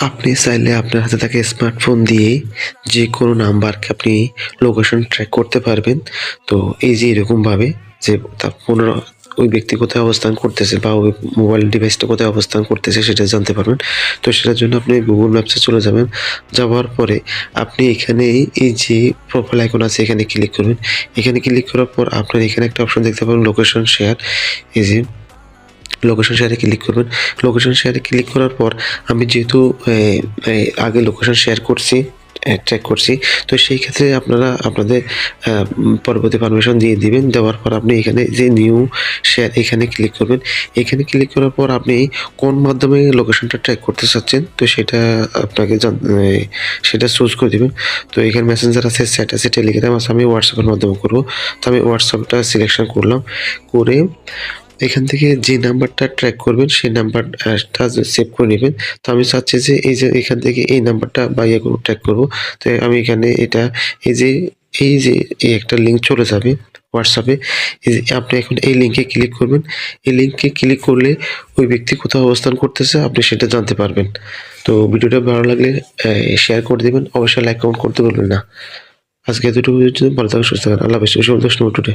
আপনি চাইলে আপনার হাতে থাকা স্মার্টফোন দিয়েই যে কোনো নাম্বারকে আপনি লোকেশন ট্র্যাক করতে পারবেন। তো এই যে এরকমভাবে যে তার ওই ব্যক্তি কোথায় অবস্থান করতেছে বা ওই মোবাইল ডিভাইসটা কোথায় অবস্থান করতেছে সেটা জানতে পারবেন। তো সেটার জন্য আপনি গুগল ম্যাপসে চলে যাবেন। যাওয়ার পরে আপনি এখানে এই যে প্রোফাইল আইকন আছে এখানে ক্লিক করবেন। এখানে ক্লিক করার পর আপনার এখানে একটা অপশন দেখতে পাবেন লোকেশন শেয়ার। এই যে লোকেশন শেয়ারে ক্লিক করবেন। লোকেশন শেয়ারে ক্লিক করার পর আমি যেহেতু আগে লোকেশন শেয়ার করছি, ট্র্যাক করছি, তো সেই ক্ষেত্রে আপনারা আপনাদের পরবর্তী পারমিশন দিয়ে দিবেন। দেওয়ার পর আপনি এখানে যে নিউ শেয়ার এখানে ক্লিক করবেন। এখানে ক্লিক করার পর আপনি কোন মাধ্যমে লোকেশনটা ট্র্যাক করতে চাচ্ছেন তো সেটা আপনাকে সেটা চুজ করে দিবেন। তো এখানে মেসেঞ্জার আছে, চ্যাট আছে, টেলিগ্রাম আছে, আমি হোয়াটসঅ্যাপের মাধ্যমে করব। তো আমি হোয়াটসঅ্যাপটা সিলেকশন করলাম। করে এখান থেকে যে নাম্বারটা ট্র্যাক করবেন সেই নাম্বারটা সেভ করে নেবেন। তো আমি চাচ্ছি যে এই যে এখান থেকে এই নাম্বারটা বা ইয়েগুলো ট্র্যাক করব। তো আমি এখানে এটা এই যে এই একটা লিঙ্ক চলে যাবে হোয়াটসঅ্যাপে। এই যে আপনি এখন এই লিঙ্কে ক্লিক করবেন। এই লিঙ্কে ক্লিক করলে ওই ব্যক্তি কোথাও অবস্থান করতেছে আপনি সেটা জানতে পারবেন। তো ভিডিওটা ভালো লাগলে শেয়ার করে দিবেন। অবশ্যই লাইক কমেন্ট করতে ভুলবেন না। আজকে এতটুকু, ভালো থাকুন, সুস্থ থাকুন। আল্লাহ হাফেজ। টুডে।